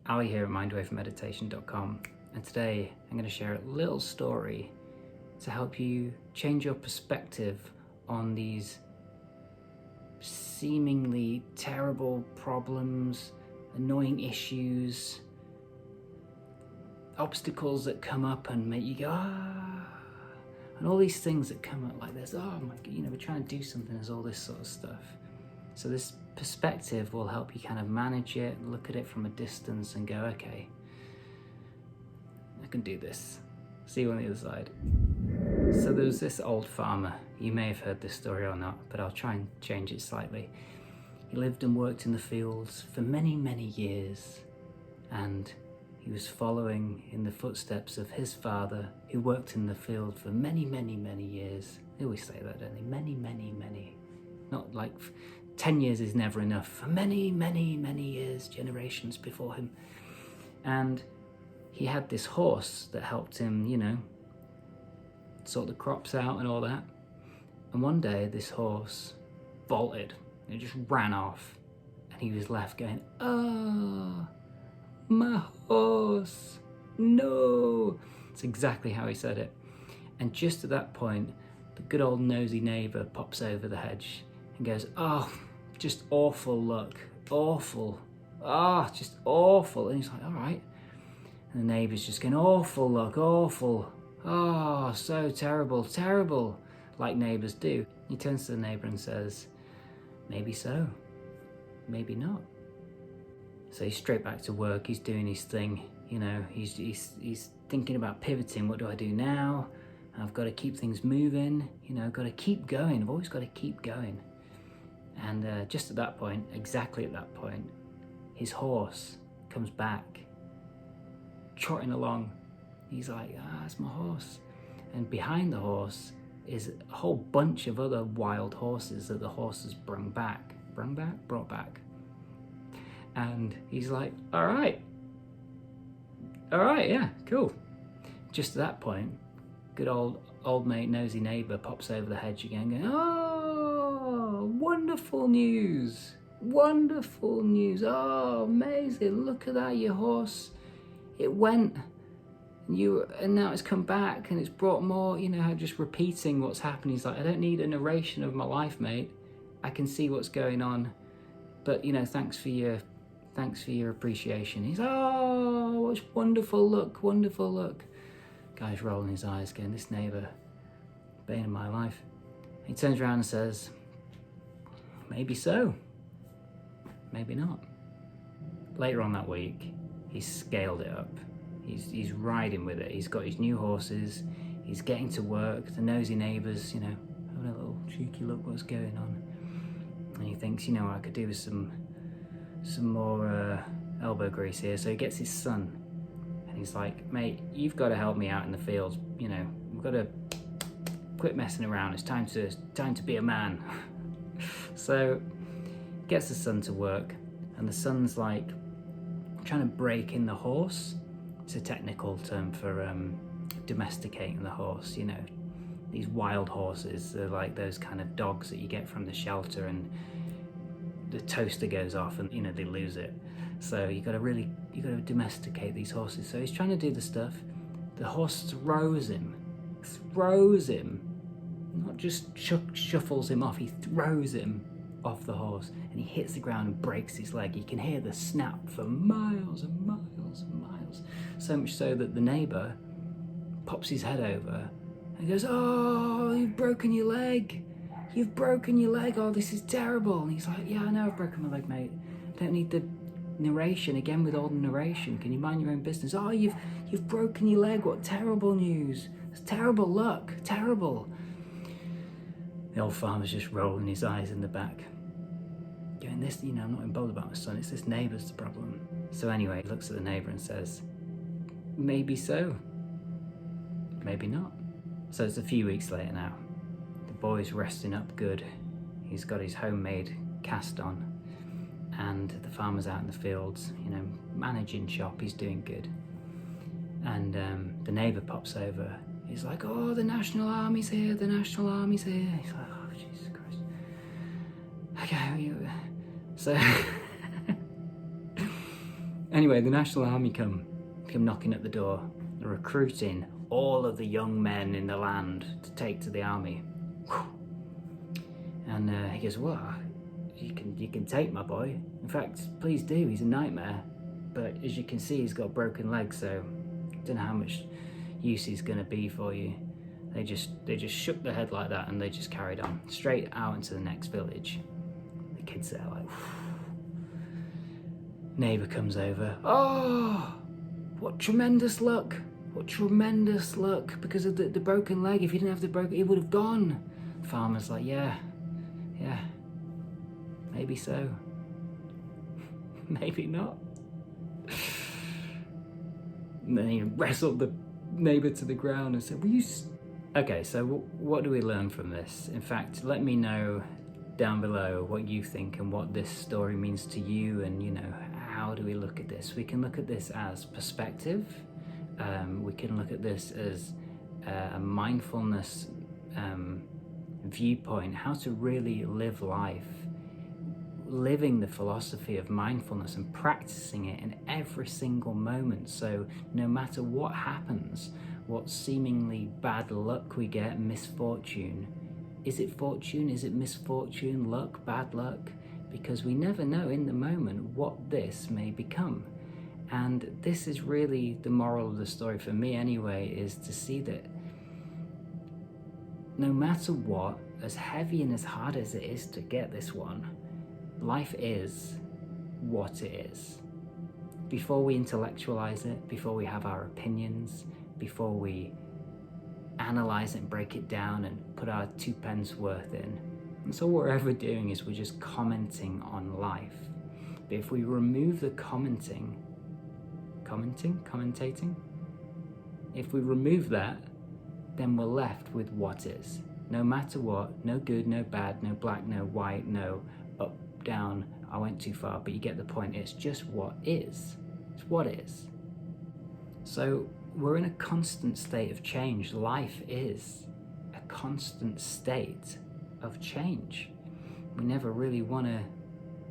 Ali here at MindWaveMeditation.com, and today I'm going to share a little story to help you change your perspective on these seemingly terrible problems, annoying issues, obstacles that come up and make you go, and all these things that come up like this, oh my God, we're trying to do something, there's all this sort of stuff. So this perspective will help you kind of manage it, look at it from a distance and go, okay, I can do this. See you on the other side. So there was this old farmer. You may have heard this story or not, but I'll try and change it slightly. He lived and worked in the fields for many, many years, and he was following in the footsteps of his father, who worked in the field for many, many, many years. They always say that, don't they? Many, many, many. Not like 10 years is never enough. For many, many, many years, generations before him. And he had this horse that helped him, sort the crops out and all that. And one day this horse bolted. It just ran off. And he was left going, oh, my horse, no. It's exactly how he said it. And just at that point, the good old nosy neighbour pops over the hedge and goes, oh, just awful luck, awful, just awful. And he's like, all right. And the neighbour's just going, awful luck, awful, oh, so terrible, terrible, like neighbours do. He turns to the neighbour and says, maybe so, maybe not. So he's straight back to work, he's doing his thing, he's thinking about pivoting. What do I do now? I've got to keep things moving, I've got to keep going, I've always got to keep going. And just at that point, exactly at that point, his horse comes back, trotting along. He's like, it's my horse. And behind the horse is a whole bunch of other wild horses that the horse has brought back. And he's like, all right, yeah, cool. Just at that point, good old mate, nosy neighbour pops over the hedge again going, oh, wonderful news, oh, amazing, look at that, your horse, it went, and now it's come back and it's brought more, just repeating what's happening. He's like, I don't need a narration of my life, mate, I can see what's going on, but thanks for your appreciation. He's, oh, it's wonderful look. Guy's rolling his eyes going, this neighbour, bane of my life. He turns around and says, maybe so, maybe not. Later on that week, he's scaled it up. He's riding with it. He's got his new horses. He's getting to work. The nosy neighbours, having a little cheeky look what's going on. And he thinks, I could do with some more elbow grease here. So he gets his son. And he's like, mate, you've got to help me out in the fields. We've got to quit messing around. It's time to be a man. So gets the son to work, and the son's like trying to break in the horse. It's a technical term for domesticating the horse. These wild horses, they're like those kind of dogs that you get from the shelter, and the toaster goes off and they lose it. So you got to domesticate these horses. So he's trying to do the stuff. The horse throws him, not just shuffles him off, he throws him off the horse, and he hits the ground and breaks his leg. You can hear the snap for miles and miles and miles, so much so that the neighbour pops his head over and goes, oh, you've broken your leg, oh, this is terrible. And he's like, yeah, I know I've broken my leg, mate, I don't need the narration again with all the narration, can you mind your own business? Oh, you've broken your leg, what terrible news, it's terrible luck, terrible. The old farmer's just rolling his eyes in the back, going, this, I'm not even bothered about my son, it's this neighbour's the problem. So anyway, he looks at the neighbour and says, maybe so, maybe not. So it's a few weeks later now. The boy's resting up good. He's got his homemade cast on, and the farmer's out in the fields, managing shop, he's doing good. And the neighbour pops over. He's like, oh, the National Army's here, He's like, oh, Jesus Christ. Okay, so Anyway, the National Army come knocking at the door. They're recruiting all of the young men in the land to take to the army. And he goes, well, you can take my boy. In fact, please do. He's a nightmare. But as you can see, he's got broken legs, so I don't know how much use he's going to be for you. They just shook their head like that, and they just carried on straight out into the next village. The kids there like, neighbour comes over. Oh, what tremendous luck! What tremendous luck! Because of the broken leg. If you didn't have the broken, it would have gone. The farmer's like, yeah, maybe so. Maybe not. And then he wrestled the neighbour to the ground and said, will you... Okay, so what do we learn from this? In fact, let me know down below what you think and what this story means to you, and, you know, how do we look at this? We can look at this as perspective. We can look at this as a mindfulness viewpoint, how to really live life, living the philosophy of mindfulness and practicing it in every single moment. So no matter what happens, what seemingly bad luck we get, misfortune, is it fortune, is it misfortune, luck, bad luck? Because we never know in the moment what this may become. And this is really the moral of the story for me anyway, is to see that no matter what, as heavy and as hard as it is to get this one, life is what it is. Before we intellectualize it, before we have our opinions, before we analyze it and break it down and put our 2 pence worth in. And so what we're ever doing is we're just commenting on life. But if we remove the commentating, if we remove that, then we're left with what is. No matter what, no good, no bad, no black, no white, no up, down, I went too far, but you get the point. It's just what is. It's what is. So we're in a constant state of change. Life is a constant state of change. We never really want to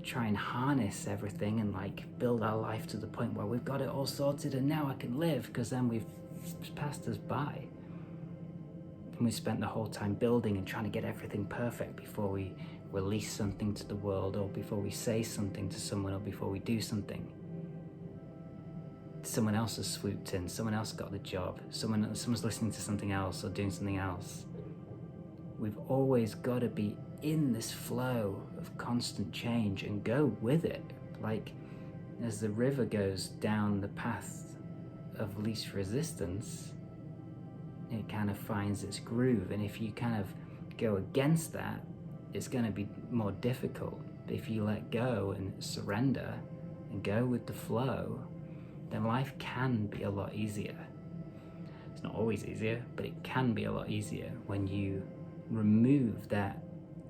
try and harness everything and like build our life to the point where we've got it all sorted and now I can live, because then we've passed us by. And we spent the whole time building and trying to get everything perfect before we release something to the world, or before we say something to someone, or before we do something. Someone else has swooped in, someone else got the job, someone's listening to something else or doing something else. We've always got to be in this flow of constant change and go with it. Like as the river goes down the path of least resistance, it kind of finds its groove. And if you kind of go against that, it's going to be more difficult. But if you let go and surrender and go with the flow, then life can be a lot easier. It's not always easier, but it can be a lot easier when you remove that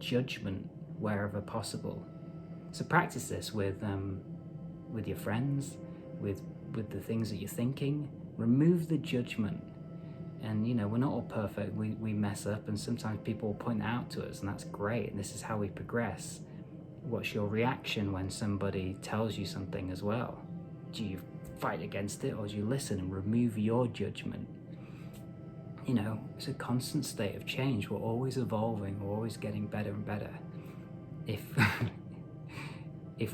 judgment wherever possible. So practice this with your friends, with the things that you're thinking. Remove the judgment. And you know, we're not all perfect, we mess up, and sometimes people will point that out to us, and that's great, and this is how we progress. What's your reaction when somebody tells you something as well? Do you fight against it, or do you listen and remove your judgment? You know, it's a constant state of change. We're always evolving, we're always getting better and better, if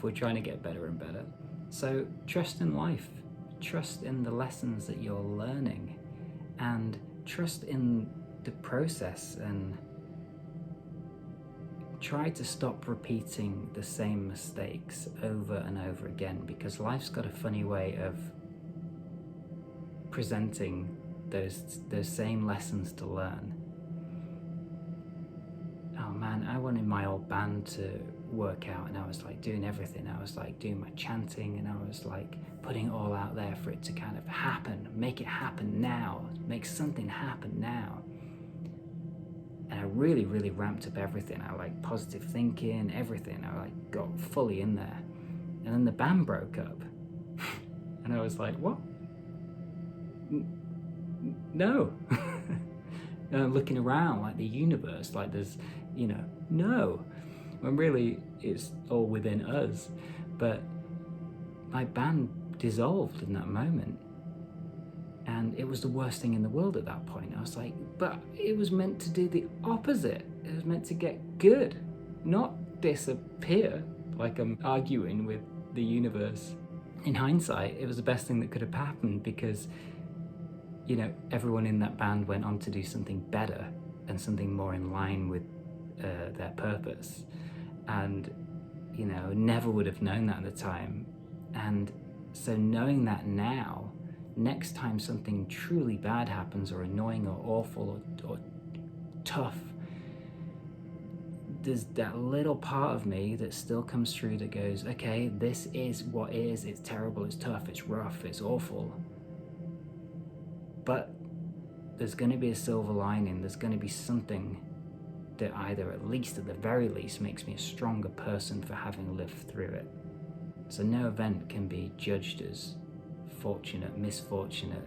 we're trying to get better and better. So trust in life, trust in the lessons that you're learning, and trust in the process, and try to stop repeating the same mistakes over and over again, because life's got a funny way of presenting those same lessons to learn. Oh man, I wanted my old band to work out, and I was like doing everything. I was like doing my chanting, and I was like putting it all out there for it to kind of happen, make it happen now, make something happen now. And I really, really ramped up everything. I like positive thinking, everything. I like got fully in there. And then the band broke up. And I was like, what? No. And I'm looking around like the universe, like there's, you know, no. When really it's all within us. But my band dissolved in that moment. And it was the worst thing in the world at that point. I was like, but it was meant to do the opposite. It was meant to get good, not disappear like I'm arguing with the universe. In hindsight, it was the best thing that could have happened because, you know, everyone in that band went on to do something better and something more in line with their purpose. And, you know, never would have known that at the time. And so knowing that now, next time something truly bad happens or annoying or awful or tough, there's that little part of me that still comes through that goes, okay, this is what is, it's terrible, it's tough, it's rough, it's awful. But there's going to be a silver lining, there's going to be something that either at the very least, makes me a stronger person for having lived through it. So no event can be judged as fortunate, misfortunate,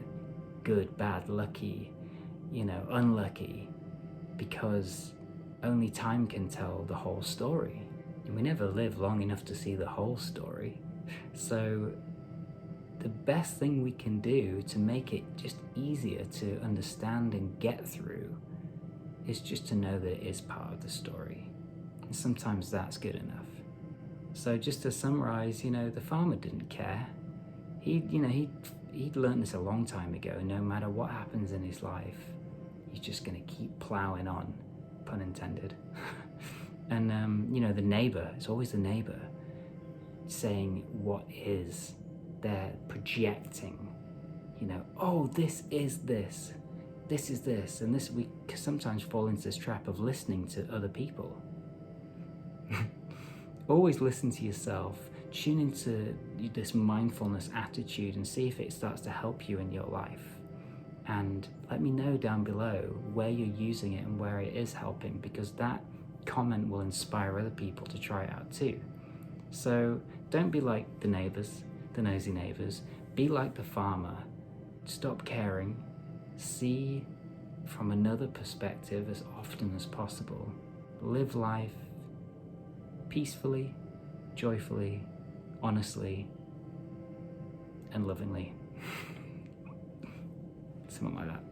good, bad, lucky, you know, unlucky, because only time can tell the whole story. And we never live long enough to see the whole story. So the best thing we can do to make it just easier to understand and get through is just to know that it is part of the story. And sometimes that's good enough. So just to summarize, you know, the farmer didn't care. He'd learned this a long time ago. No matter what happens in his life, he's just going to keep plowing on, pun intended. And, you know, the neighbor, it's always the neighbor saying what is. They're projecting, you know, oh, this is this. This is this. And this, we sometimes fall into this trap of listening to other people. Always listen to yourself. Tune into this mindfulness attitude and see if it starts to help you in your life. And let me know down below where you're using it and where it is helping, because that comment will inspire other people to try it out too. So don't be like the neighbors, the nosy neighbors. Be like the farmer. Stop caring. See from another perspective as often as possible. Live life peacefully, joyfully, honestly, and lovingly. Something like that.